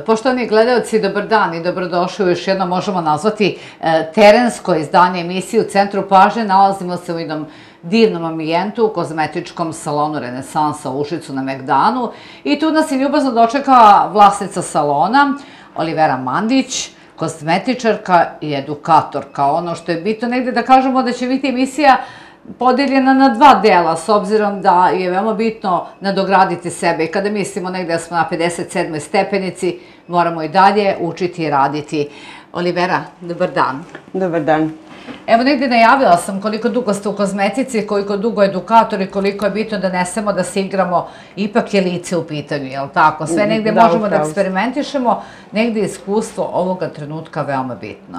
Poštovani gledalci, dobar dan i dobrodošli u još jedno možemo nazvati terensko izdanje emisije U centru pažnje. Nalazimo se u jednom divnom ambijentu u kozmetičkom salonu Renesansa u Užicu na Megdanu i tu nas je ljubazno dočekala vlasnica salona Olivera Mandić, kozmetičarka i edukatorka. Ono što je bitno negde da kažemo da će biti emisija podeljena na dva dela, s obzirom da je veoma bitno nadograditi sebe i kada mislimo negde da smo na 57. stepenici, moramo i dalje učiti i raditi. Olivera, dobar dan. Dobar dan. Evo negde najavila sam koliko dugo ste u kozmetici, koliko dugo edukator i koliko je bitno da nesemo da se igramo, ipak je lice u pitanju, je li tako? Sve negde možemo da eksperimentišemo, negde je iskustvo ovoga trenutka veoma bitno.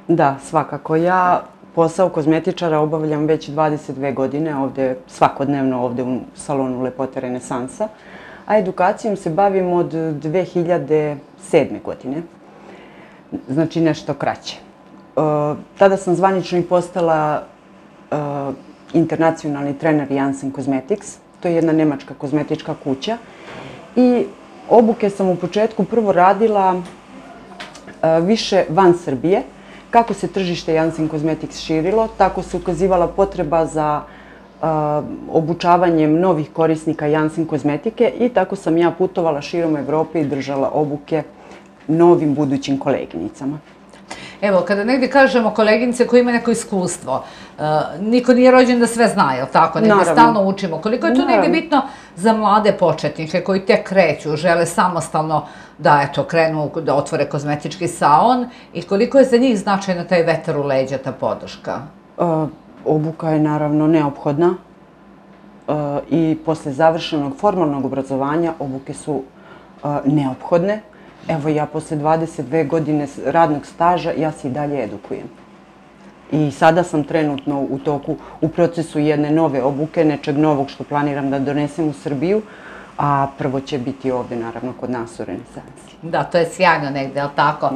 Da, svakako. Ja posao kozmetičara obavljam već 22 godine, svakodnevno ovde u salonu Lepote Renesansa, a edukacijom se bavim od 2007. godine, znači nešto kraće. Tada sam zvanično i postala internacionalni trener Janssen Cosmetics, to je jedna nemačka kozmetička kuća i obuke sam u početku prvo radila više van Srbije. Kako se tržište Janssen Cosmetics širilo, tako se ukazivala potreba za obučavanjem novih korisnika Janssen kozmetike i tako sam ja putovala širom Evrope i držala obuke novim budućim koleginicama. Evo, kada negdje kažemo koleginice koji ima neko iskustvo, niko nije rođen da sve zna, je li tako? Negdje stalno učimo. Koliko je to negdje bitno za mlade početnike koji tek kreću, žele samostalno da krenu da otvore kozmetički salon i koliko je za njih značajno taj vetar u leđa, ta podrška? Obuka je naravno neophodna i posle završenog formalnog obrazovanja obuke su neophodne. Evo ja posle 22 godine radnog staža, ja se i dalje edukujem. I sada sam trenutno u procesu jedne nove obuke, nečeg novog što planiram da donesem u Srbiju, a prvo će biti ovde, naravno, kod nas u Renesansi. Da, to je sjajno negde, je li tako?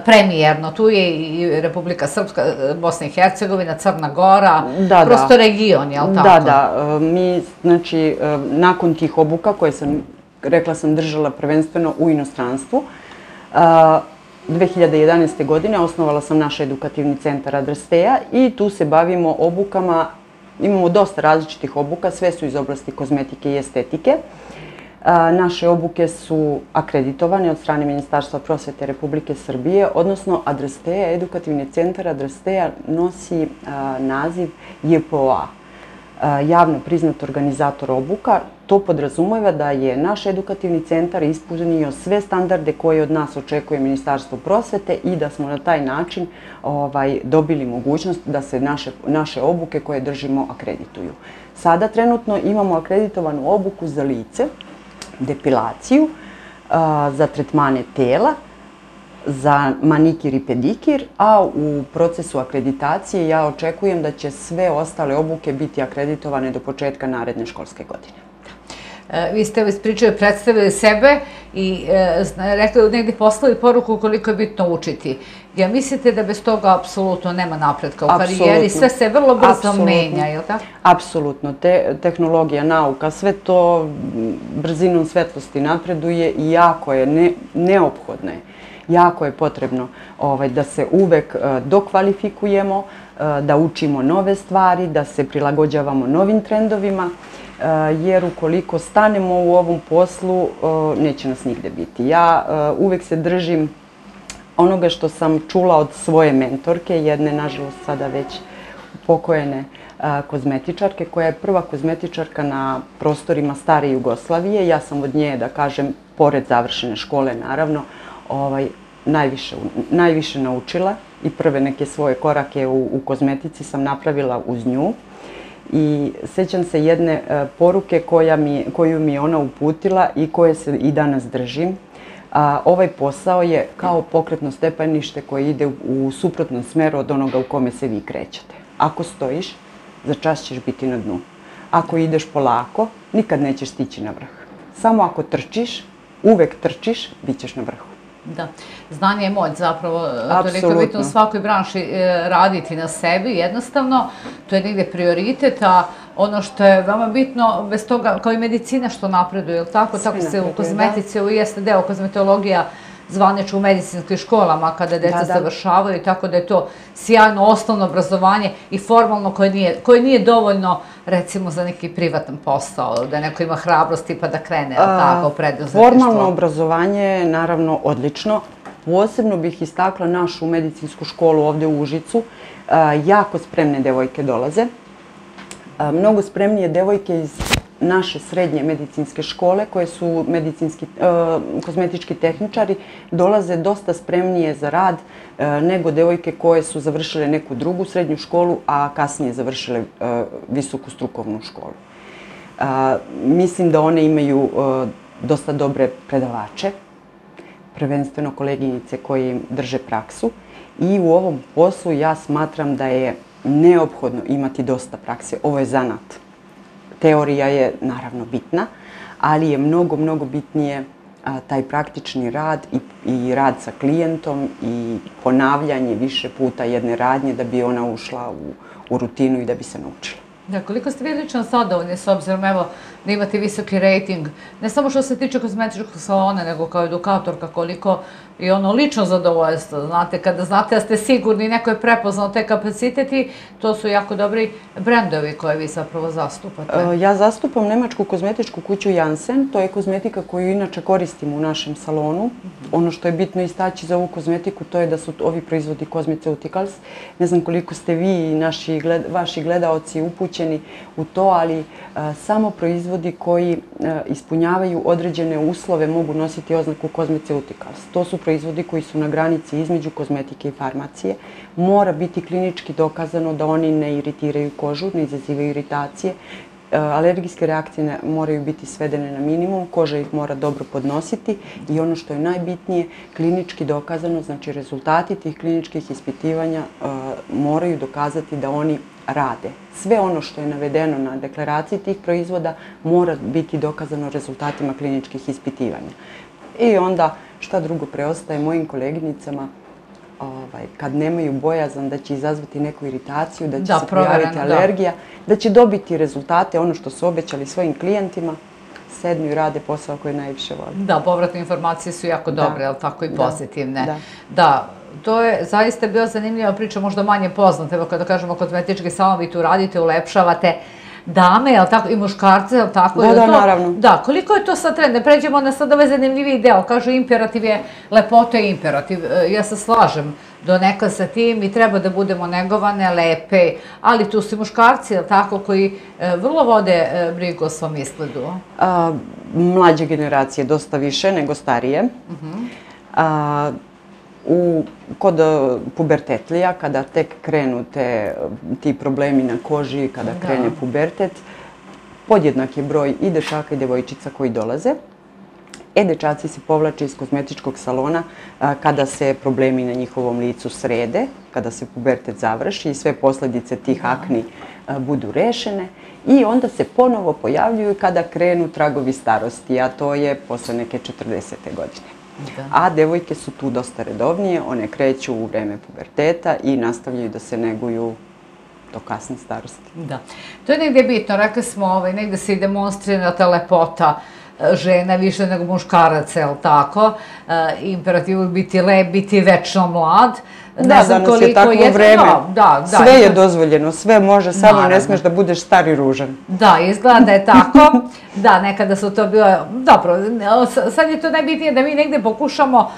Premijerno, tu je i Republika Srpska, Bosna i Hercegovina, Crna Gora, prosto region, je li tako? Da. Mi, znači, nakon tih obuka koje sam, rekla sam, držala prvenstveno u inostranstvu, 2011. godine osnovala sam naš edukativni centar Adrastea i tu se bavimo obukama, imamo dosta različitih obuka, sve su iz oblasti kozmetike i estetike. Naše obuke su akreditovane od strane Ministarstva prosvete Republike Srbije, odnosno Adrastea, edukativni centar Adrastea nosi naziv JPOA, javno priznat organizator obuka. To podrazumeva da je naš edukativni centar ispunio sve standarde koje od nas očekuje Ministarstvo prosvete i da smo na taj način dobili mogućnost da se naše obuke koje držimo akredituju. Sada trenutno imamo akreditovanu obuku za lice, depilaciju, za tretmane tela, za manikir i pedikir, a u procesu akreditacije ja očekujem da će sve ostale obuke biti akreditovane do početka naredne školske godine. Vi ste u ispričaju predstavili sebe i rekli negdje poslali poruku koliko je bitno učiti. Ja mislite da bez toga apsolutno nema napretka u karijeri, sve se vrlo brzo menja, je li tako? Apsolutno. Tehnologija, nauka, sve to brzinom svetlosti napreduje i jako je neophodno je. Jako je potrebno da se uvek dokvalifikujemo, da učimo nove stvari, da se prilagođavamo novim trendovima, jer ukoliko stanemo u ovom poslu, neće nas nigde biti. Ja uvek se držim onoga što sam čula od svoje mentorke, jedne, nažalost, sada već pokojene kozmetičarke, koja je prva kozmetičarka na prostorima stare Jugoslavije. Ja sam od nje, da kažem, pored završene škole, naravno, najviše naučila i prve neke svoje korake u kozmetici sam napravila uz nju. I sećam se jedne poruke koju mi je ona uputila i koje se i danas držim. Ovaj posao je kao pokretno stepenište koje ide u suprotnom smeru od onoga u kome se vi krećete. Ako stojiš, za čas ćeš biti na dnu. Ako ideš polako, nikad nećeš stići na vrh. Samo ako trčiš, uvek trčiš, bit ćeš na vrhu. Da, znanje je moć zapravo, toliko je bitno u svakoj branši raditi na sebi, jednostavno, to je negdje prioritet, a ono što je veoma bitno, bez toga, kao i medicina što napreduje, ili tako? Tako se u kozmetici, jeste deo kozmetologija zvanično u medicinskim školama kada deca završavaju, tako da je to sjajno osnovno obrazovanje i formalno koje nije dovoljno, recimo, za neki privatan posao, da neko ima hrabrosti pa da krene, tako, u preduzetništvo. Formalno obrazovanje je naravno odlično. Posebno bih istakla našu medicinsku školu ovde u Užicu. Jako spremne devojke dolaze. Mnogo spremnije devojke iz naše srednje medicinske škole, koje su kozmetički tehničari, dolaze dosta spremnije za rad nego devojke koje su završile neku drugu srednju školu, a kasnije završile visoku strukovnu školu. Mislim da one imaju dosta dobre predavače, prvenstveno koleginice koje im drže praksu, i u ovom poslu ja smatram da je neophodno imati dosta prakse. Ovo je zanat. Teorija je naravno bitna, ali je mnogo, mnogo bitnije taj praktični rad i rad sa klijentom i ponavljanje više puta jedne radnje da bi ona ušla u rutinu i da bi se naučila. Da, koliko ste vi lično zadovoljni s obzirom, evo, da imate visoki rejting, ne samo što se tiče kozmetičkog salona, nego kao edukatorka, koliko i ono lično zadovoljstvo, znate, kada znate da ste sigurni, neko je prepoznao te kapaciteti, to su jako dobri brendovi koje vi zapravo zastupate. Ja zastupam nemačku kozmetičku kuću Janssen, to je kozmetika koju inače koristimo u našem salonu. Ono što je bitno istaći za ovu kozmetiku, to je da su ovi proizvodi Cosmeceuticals. Ne znam koliko ste vi i vaši gledaoci upućeni u to, ali samo proizvodi koji ispunjavaju određene uslove mogu nositi oznaku Cosmeceuticals. To su proizvodi koji su na granici između kozmetike i farmacije. Mora biti klinički dokazano da oni ne iritiraju kožu, ne izazivaju iritacije. Alergijske reakcije moraju biti svedene na minimum, koža ih mora dobro podnositi i ono što je najbitnije, klinički dokazano, znači rezultati tih kliničkih ispitivanja moraju dokazati da oni rade. Sve ono što je navedeno na deklaraciji tih proizvoda mora biti dokazano rezultatima kliničkih ispitivanja. I onda šta drugo preostaje mojim koleginicama kad nemaju bojazan da će izazvati neku iritaciju, da će se pojaviti alergija, da će dobiti rezultate, ono što su obećali svojim klijentima, sednu i rade posao koji najviše vole. Da, povratne informacije su jako dobre, ali tako i pozitivne. Da, to je zaista bila zanimljiva priča, možda manje poznata. Evo kada kažemo kozmetički salon, vi tu radite, ulepšavate dame, jel tako, i muškarce, jel tako? Da, naravno. Da, koliko je to sad trend? Ne pređemo na sad ovaj zanimljiviji deo. Kažu, imperativ je, lepota je imperativ. Ja se slažem donekad sa tim i treba da budemo negovane, lepe, ali tu su i muškarci, jel tako, koji vrlo vode brigu o svom izgledu. Mlađe generacije dosta više nego starije. Kod pubertetlija, kada tek krenu ti problemi na koži, kada krene pubertet, podjednak je broj i dečaka i devojčica koji dolaze. Dečaci se povlače iz kozmetičkog salona kada se problemi na njihovom licu srede, kada se pubertet završi i sve posledice tih akni budu rešene. I onda se ponovo pojavljuju kada krenu tragovi starosti, a to je posle neke 40. godine. A devojke su tu dosta redovnije, one kreću u vreme puberteta i nastavljaju da se neguju do kasne starosti. Da. To je negdje bitno, rekli smo, negdje se i demonstrira ta lepota žena više nego muškaraca, je li tako? Imperativ je biti lep, biti večno mlad. Da, danas je takvo vreme. Sve je dozvoljeno, sve može, samo ne smeš da budeš star i ružan. Da, izgleda da je tako. Da, nekada su to bilo... Dobro, sad je to najbitnije da mi negde pokušamo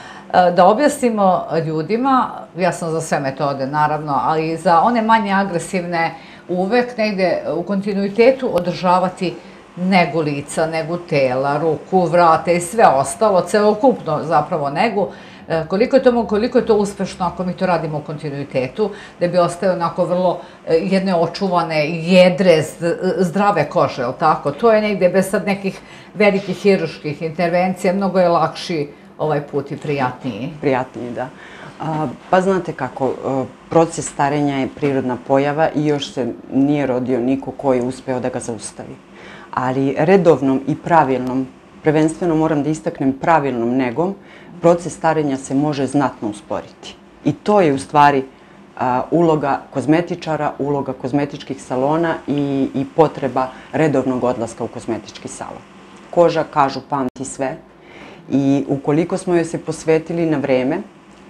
da objasnimo ljudima, ja sam za sve metode naravno, ali za one manje agresivne uvek negde u kontinuitetu održavati negu lica, negu tela, ruku, vrata i sve ostalo, celokupno zapravo negu. Koliko je to uspešno ako mi to radimo u kontinuitetu, da bi ostaje onako vrlo jedne očuvane, jedre, zdrave kože, je li tako? To je negdje bez sad nekih velikih hiruških intervencija, mnogo je lakši ovaj put i prijatniji. Prijatniji, da. Pa znate kako, proces starenja je prirodna pojava i još se nije rodio niko ko je uspeo da ga zaustavi. Ali redovnom i pravilnom, prvenstveno moram da istaknem pravilnom negom, proces starenja se može znatno usporiti. I to je u stvari uloga kozmetičara, uloga kozmetičkih salona i potreba redovnog odlaska u kozmetički salon. Koža, kažu, pamti sve i ukoliko smo joj se posvetili na vreme,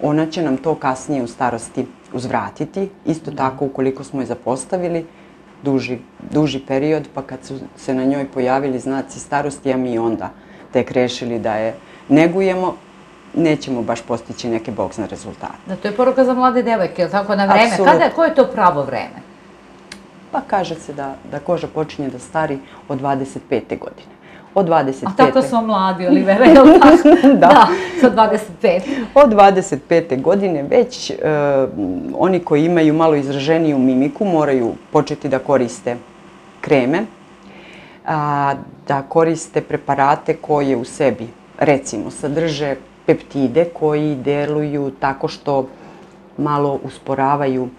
ona će nam to kasnije u starosti uzvratiti. Isto tako, ukoliko smo je zapostavili duži period, pa kad su se na njoj pojavili znaci starosti, a mi onda tek rešili da je negujemo, nećemo baš postići neke boksne rezultate. Da, to je poruka za mlade devojke, ili tako, na vreme. Koje je to pravo vreme? Pa kaže se da koža počinje da stari od 25. godine. Od 25. A tako smo mladi, Olivera, je li tako? Da, sa 25. Od 25. godine već oni koji imaju malo izraženiju mimiku moraju početi da koriste kreme, da koriste preparate koje u sebi, recimo, sadrže peptide koji deluju tako što malo usporavaju,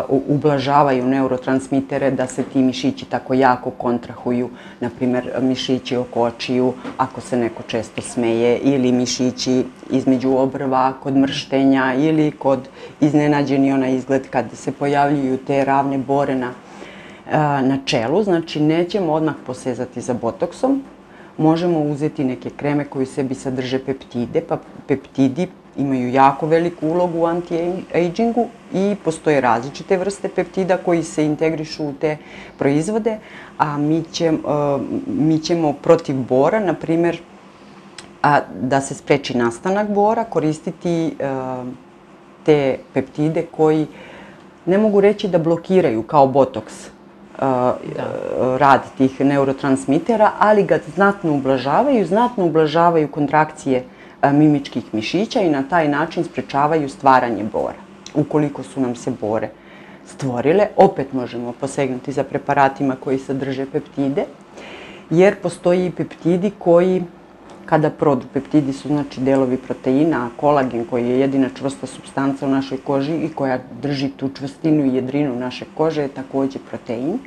ublažavaju neurotransmitere da se ti mišići tako jako kontrahuju, na primjer mišići oko očiju ako se neko često smeje ili mišići između obrva kod mrštenja ili kod iznenađeni onaj izgled kad se pojavljuju te ravne bore na čelu. Znači nećemo odmah posezati za botoksom, možemo uzeti neke kreme koje u sebi sadrže peptide, pa peptidi imaju jako veliku ulogu u anti-agingu i postoje različite vrste peptida koji se integrišu u te proizvode, a mi ćemo protiv bora, na primjer, da se spreči nastanak bora, koristiti te peptide koji ne mogu reći da blokiraju kao botoks rad tih neurotransmitera, ali ga znatno ublažavaju kontrakcije mimičkih mišića i na taj način sprečavaju stvaranje bora. Ukoliko su nam se bore stvorile, opet možemo posegnuti za preparatima koji sadrže peptide, jer postoji i peptidi koji, kada produ, peptidi su znači delovi proteina, a kolagen koji je jedina čvrsta supstanca u našoj koži i koja drži tu čvrstinu i jedrinu naše kože je takođe protein.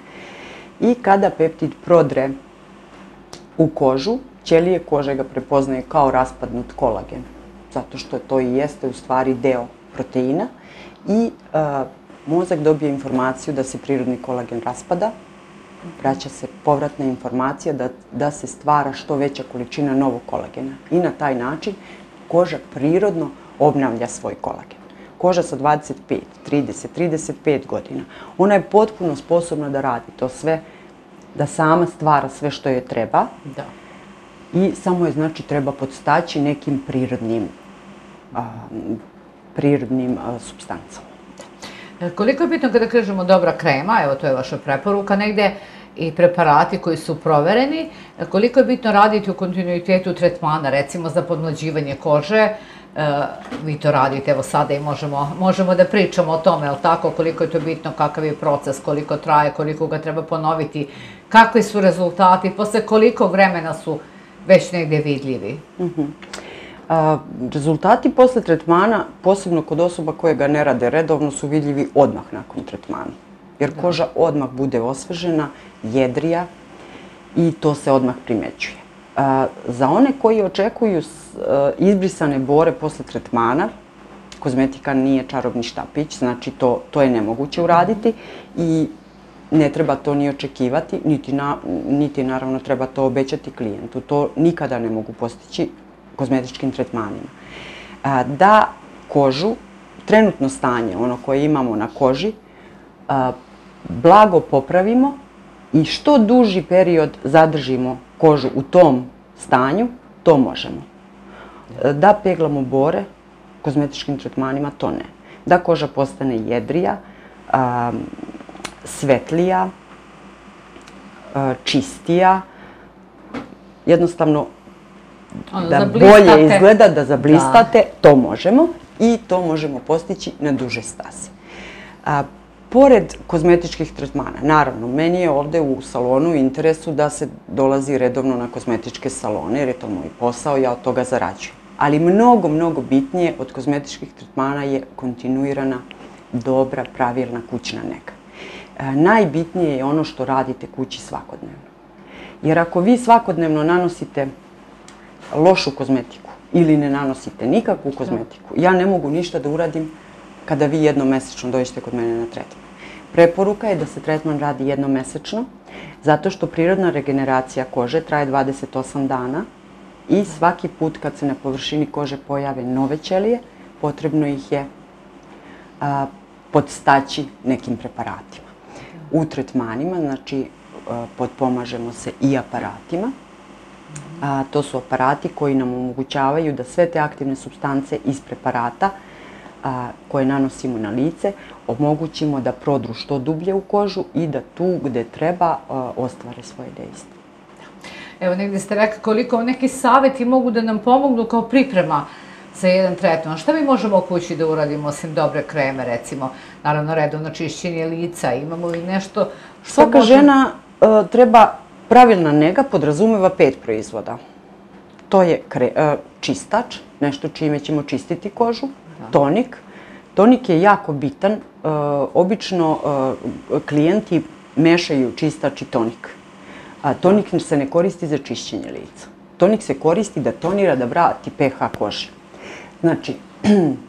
I kada peptid prodre u kožu, ćelije kože ga prepoznaju kao raspadnut kolagen, zato što to i jeste u stvari deo proteina i mozak dobije informaciju da se prirodni kolagen raspada, vraća se povratna informacija da se stvara što veća količina novog kolagena i na taj način koža prirodno obnavlja svoj kolagen. Koža sa 25, 30, 35 godina, ona je potpuno sposobna da radi to sve, da sama stvara sve što joj treba. Da. I samo je, znači, treba podstaći nekim prirodnim supstancama. Koliko je bitno kada kažemo dobra krema, evo to je vaša preporuka negde, i preparati koji su provereni, koliko je bitno raditi u kontinuitetu tretmana, recimo za podmlađivanje kože, vi to radite, evo sada i možemo da pričamo o tome, ali tako, koliko je to bitno, kakav je proces, koliko traje, koliko ga treba ponoviti, kakvi su rezultati, posle koliko vremena su već negde vidljivi? Rezultati posle tretmana, posebno kod osoba koje ga ne rade redovno, su vidljivi odmah nakon tretmana. Jer koža odmah bude osvežena, jedrija i to se odmah primećuje. Za one koji očekuju izbrisane bore posle tretmana, kozmetika nije čarobni štapić, znači to je nemoguće uraditi i ne treba to ni očekivati, niti naravno treba to obećati klijentu. To nikada ne mogu postići kozmetičkim tretmanima. Da kožu, trenutno stanje, ono koje imamo na koži, blago popravimo i što duži period zadržimo kožu u tom stanju, to možemo. Da peglamo bore, kozmetičkim tretmanima to ne. Da koža postane jedrija, svetlija, čistija, jednostavno da bolje izgleda, da zablistate, to možemo i to možemo postići na duže staze. Pored kozmetičkih tretmana, naravno, meni je ovde u salonu u interesu da se dolazi redovno na kozmetičke salone, jer je to moj posao, ja od toga zarađujem. Ali mnogo bitnije od kozmetičkih tretmana je kontinuirana, dobra, pravilna kućna nega. Najbitnije je ono što radite kući svakodnevno. Jer ako vi svakodnevno nanosite lošu kozmetiku ili ne nanosite nikakvu kozmetiku, ja ne mogu ništa da uradim kada vi jednom mesečno dođete kod mene na tretman. Preporuka je da se tretman radi jednom mesečno, zato što prirodna regeneracija kože traje 28 dana i svaki put kad se na površini kože pojave nove ćelije, potrebno ih je podstaći nekim preparatima. U tretmanima, znači, potpomažemo se i aparatima. To su aparati koji nam omogućavaju da sve te aktivne supstance iz preparata koje nanosimo na lice omogućimo da prodru što dublje u kožu i da tu gde treba ostvare svoje dejstvo. Evo, negdje ste rekli koliko neki savjeti mogu da nam pomognu kao priprema za jedan tretman. Šta mi možemo u kući da uradimo osim dobre kreme, recimo? Naravno, redovno čišćenje lica. Imamo li nešto što svaka žena treba, pravilna nega podrazumeva 5 proizvoda. To je čistač, nešto čime ćemo čistiti kožu, tonik. Tonik je jako bitan. Obično klijenti mešaju čistač i tonik. Tonik se ne koristi za čišćenje lica. Tonik se koristi da tonira, da vrati pH kože. Znači,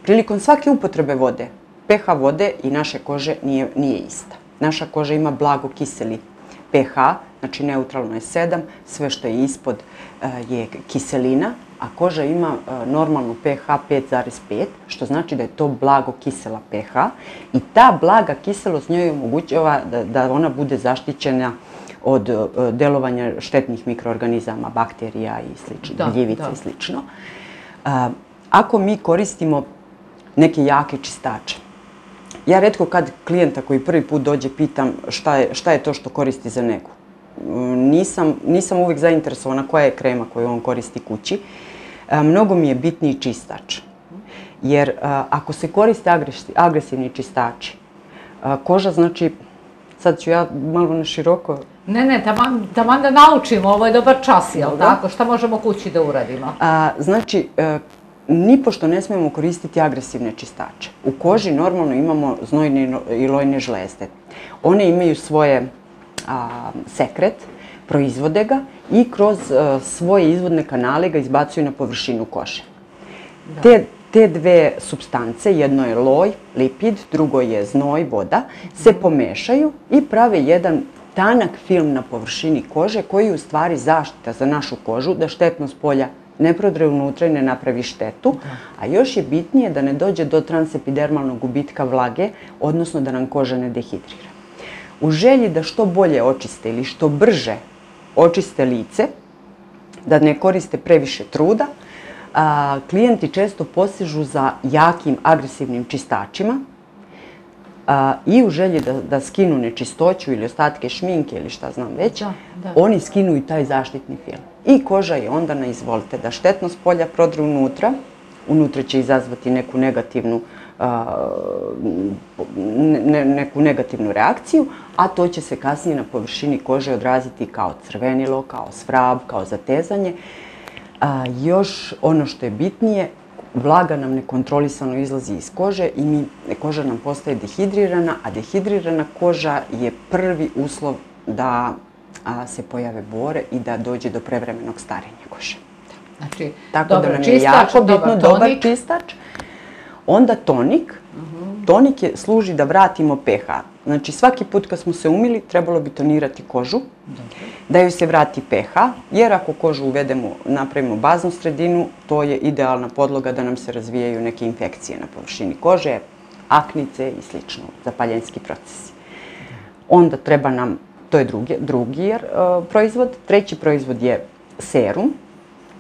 prilikom svake upotrebe vode, pH vode i naše kože nije ista. Naša koža ima blago kiseli pH, znači neutralno je 7, sve što je ispod je kiselina, a koža ima normalnu pH 5,5, što znači da je to blago kisela pH i ta blaga kiselost njoj omogućava da ona bude zaštićena od delovanja štetnih mikroorganizama, bakterija i slično, gljivica i slično. Ako mi koristimo neke jake čistače, ja retko kad klijenta koji prvi put dođe pitam šta je to što koristi za negu. Nisam uvijek zainteresovana koja je krema koju on koristi kući. Mnogo mi je bitniji čistač. Jer ako se koriste agresivni čistači, koža, znači, sad ću ja malo na široko. Ne, taman da naučimo, ovo je dobar čas, jel' tako? Šta možemo kući da uradimo? Znači, nipošto ne smijemo koristiti agresivne čistače. U koži normalno imamo znojne i lojne žlezde. One imaju svoje sekret, proizvode ga i kroz svoje izvodne kanale ga izbacuju na površinu kože. Te dve supstance, jedno je loj, lipid, drugo je znoj, voda, se pomešaju i prave jedan tanak film na površini kože koji je u stvari zaštita za našu kožu da štetnost polja ne prodre unutra i ne napravi štetu, a još je bitnije da ne dođe do transepidermalnog gubitka vlage, odnosno da nam koža ne dehidrira. U želji da što bolje očiste ili što brže očiste lice, da ne koriste previše truda, klijenti često posežu za jakim agresivnim čistačima i u želji da skinu nečistoću ili ostatke šminke ili šta znam već, oni skinu i taj zaštitni film. I koža je onda na izvolite da štetnost polja prodre unutra, unutra će izazvati neku negativnu reakciju, a to će se kasnije na površini kože odraziti kao crvenilo, kao svrab, kao zatezanje. Još ono što je bitnije, vlaga nam nekontrolisano izlazi iz kože i koža nam postaje dehidrirana, a dehidrirana koža je prvi uslov da se pojave bore i da dođe do prevremenog starenja kože. Znači, dobar čistač, dobar čistač. Onda tonik. Tonik služi da vratimo pH. Znači, svaki put kad smo se umili, trebalo bi tonirati kožu, da joj se vrati pH, jer ako kožu uvedemo, napravimo baznu sredinu, to je idealna podloga da nam se razvijaju neke infekcije na površini kože, aknice i slično, zapaljenski procesi. Onda treba nam, to je drugi proizvod, treći proizvod je serum,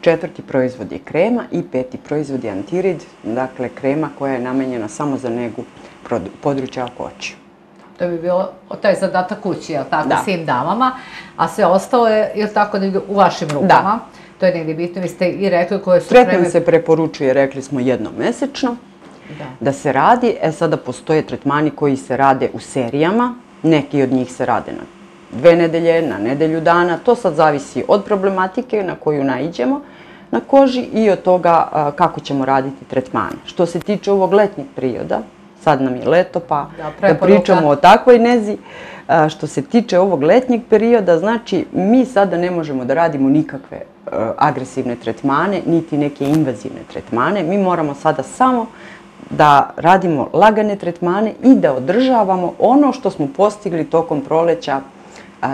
četvrti proizvod je krema i peti proizvod je antirid, dakle krema koja je namenjena samo za negu područja oko očiju. To bi bilo taj zadatak kući, jel' tako, svim damama, a sve ostalo je, jel' tako, u vašim rukama. To je negdje bitno, vi ste i rekli koje su kreme. Tretman se preporučuje, rekli smo, jednom mesečno da se radi. Sada postoje tretmani koji se rade u serijama, neki od njih se rade na 2 nedelje, na nedelju dana, to sad zavisi od problematike na koju naiđemo na koži i od toga kako ćemo raditi tretmane. Što se tiče ovog letnjeg perioda, sad nam je leto pa da pričamo o takvoj nezi, što se tiče ovog letnjeg perioda, znači mi sada ne možemo da radimo nikakve agresivne tretmane, niti neke invazivne tretmane, mi moramo sada samo da radimo lagane tretmane i da održavamo ono što smo postigli tokom proleća,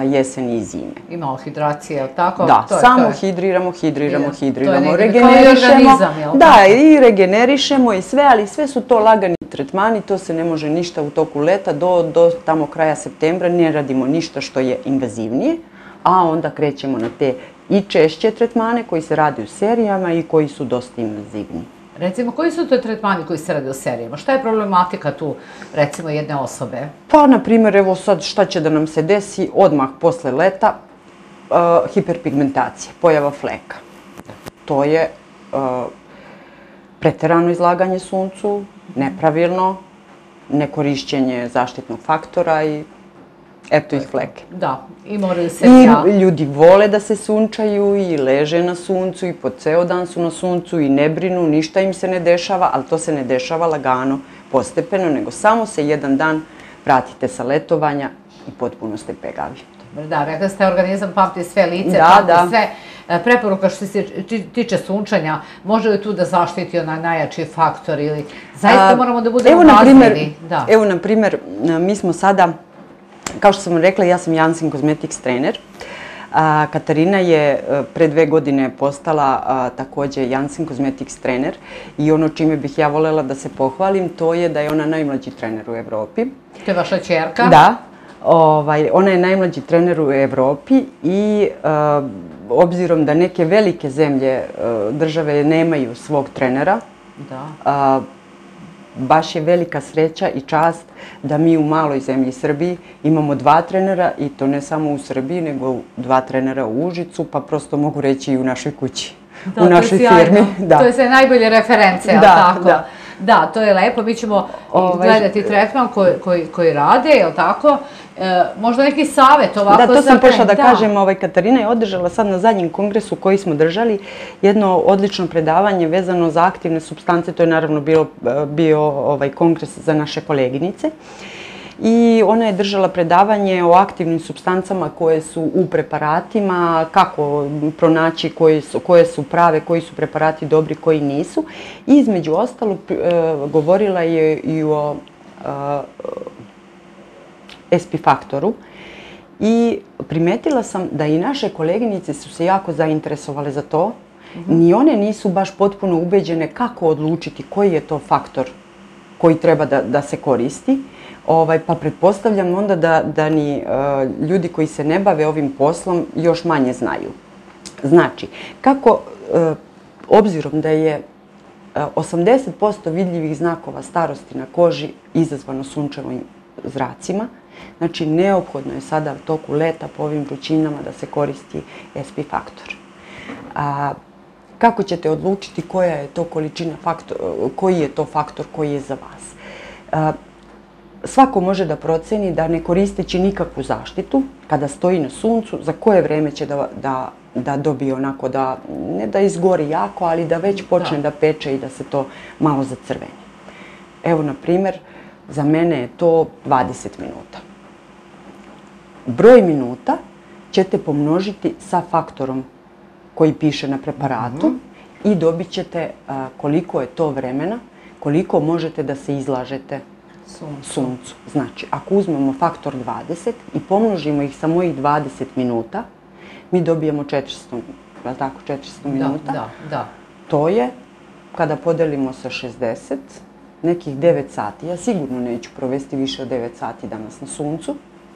jeseni i zime. I malo hidracije, je li tako? Da, samo hidriramo, regenerišemo. Da, i regenerišemo i sve, ali sve su to lagani tretmani, to se ne može ništa u toku leta, do tamo kraja septembra ne radimo ništa što je invazivnije, a onda krećemo na te i češće tretmane koji se radi u serijama i koji su dosta invazivni. Recimo, koji su to tretmani koji se rade u serijama? Šta je problematika tu, recimo, jedne osobe? Pa, na primjer, evo sad šta će da nam se desi odmah posle leta, hiperpigmentacija, pojava fleka. To je preterano izlaganje suncu, nepravilno, nekorišćenje zaštitnog faktora i eto ih fleke. Da, i moraju se... I ljudi vole da se sunčaju i leže na suncu i po ceo dan su na suncu i ne brinu, ništa im se ne dešava, ali to se ne dešava lagano, postepeno, nego samo se jedan dan vratite sa letovanja i potpuno ste pegavi. Da, rekla ste, organizam pamti sve lice, pamti sve. Preporuka što se tiče sunčanja, može li tu da zaštiti onaj najjači faktor ili zaista moramo da budemo obazrivi? Evo, na primjer, mi smo sada, kao što sam rekla, ja sam Janssen Cosmetics trener. Katarina je pre 2 godine postala takođe Janssen Cosmetics trener i ono čime bih ja voljela da se pohvalim, to je da je ona najmlađi trener u Evropi. To je vaša ćerka? Da. Ona je najmlađi trener u Evropi i obzirom da neke velike zemlje, države nemaju svog trenera, baš je velika sreća i čast da mi u maloj zemlji Srbiji imamo 2 trenera i to ne samo u Srbiji, nego 2 trenera u Užicu, pa prosto mogu reći i u našoj kući, u našoj firmi. To je sve najbolje reference, je li tako? Da, to je lepo. Mi ćemo gledati tretman koji rade, je li tako? Možda neki savjet ovako... Da, to sam pošla da kažem. Katarina je održala sad na zadnjem kongresu koji smo držali jedno odlično predavanje vezano za aktivne supstance. To je naravno bio kongres za naše koleginice. I ona je držala predavanje o aktivnim supstancama koje su u preparatima, kako pronaći koje su prave, koji su preparati dobri, koji nisu. I između ostalog govorila je i o SP faktoru i primetila sam da i naše koleginice su se jako zainteresovale za to. Ni one nisu baš potpuno ubeđene kako odlučiti koji je to faktor koji treba da se koristi. Pa pretpostavljam onda da ni ljudi koji se ne bave ovim poslom još manje znaju. Znači, kako, obzirom da je 80% vidljivih znakova starosti na koži izazvano sunčevim zracima, znači neophodno je sada u toku leta po ovim vrućinama da se koristi SP faktor. Kako ćete odlučiti koja je to količina faktora, koji je to faktor koji je za vas? Svako može da proceni da ne koristeći nikakvu zaštitu, kada stoji na suncu, za koje vreme će da dobije onako da, ne da izgori jako, ali da već počne da peče i da se to malo zacrveni. Evo, na primjer, za mene je to 20 minuta. Broj minuta ćete pomnožiti sa faktorom koji piše na preparatu i dobit ćete koliko je to vremena, koliko možete da se izlažete suncu. Znači, ako uzmemo faktor 20 i pomnožimo ih sa mojih 20 minuta, mi dobijemo 400 minuta. Da. To je, kada podelimo sa 60, nekih 9 sati. Ja sigurno neću provesti više od 9 sati danas na suncu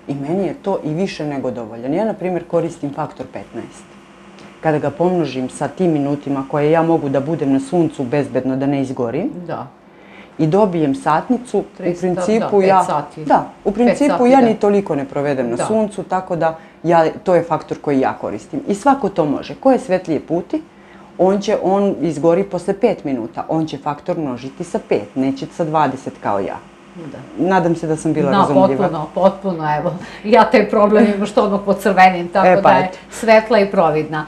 i meni je to i više nego dovoljan. Ja, na primjer, koristim faktor 15. Kada ga pomnožim sa tim minutima koje ja mogu da budem na suncu bezbedno da ne izgorim, i dobijem satnicu, u principu ja ni toliko ne provedem na suncu, tako da to je faktor koji ja koristim. I svako to može. Ko je svetlije puti, on izgori posle 5 minuta. On će faktor množiti sa 5, neće sa 20 kao ja. Nadam se da sam bila razumljiva. Da, potpuno, evo. Ja taj problem imam što odmah pocrvenim, tako da je svetla i providna.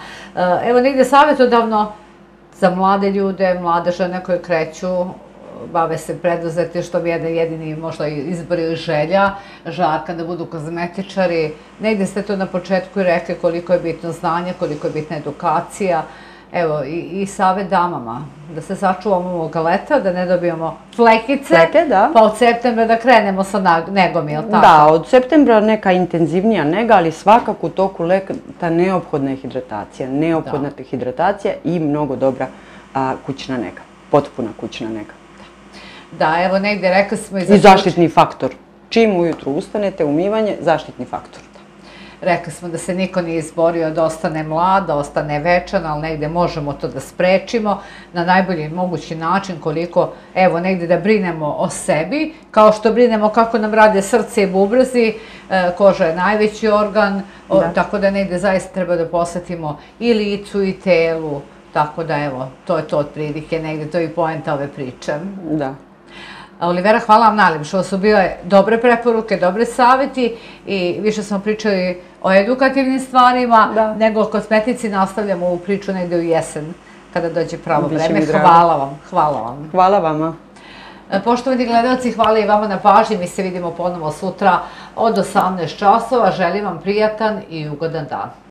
Evo, negde savjetodavno za mlade ljude, mlade žene koje kreću, bave se preduzetištvom, jedan jedini možda izbor ili želja, žarka da budu kozmetičari. Negde ste to na početku i rekli koliko je bitno znanje, koliko je bitna edukacija. evo, i savjet damama, da se sačuvamo ovoga leta, da ne dobijemo flekice, Fleke, da. pa od septembra da krenemo sa negom, je li tako? Da, od septembra neka intenzivnija nega, ali svakako u toku leta neophodna je hidratacija. Neophodna je hidratacija i mnogo dobra kućna nega, potpuna kućna nega. Da, evo negde rekli smo I zaštitni faktor. Čim ujutru ustanete, umivanje, zaštitni faktor. Rekli smo da se niko nije izborio da ostane mlad, da ostane večan, ali negde možemo to da sprečimo na najbolji mogući način koliko, evo, negde da brinemo o sebi, kao što brinemo kako nam rade srce i bubrezi, koža je najveći organ, tako da negde zaista treba da posvetimo i licu i telu, tako da evo, to je to otprilike, negde to je i poenta ove priče. Da. Olivera, hvala vam najljepše. Ovo su bile dobre preporuke, dobre savjeti i više smo pričali o edukativnim stvarima, nego o kozmetici. Nastavljamo ovu priču negde u jesen, kada dođe pravo vreme. Hvala vam. Hvala vam. Hvala vama. Poštovani gledalci, hvala i vama na pažnji. Mi se vidimo ponovo sutra od 18 časova. Želim vam prijatan i ugodan dan.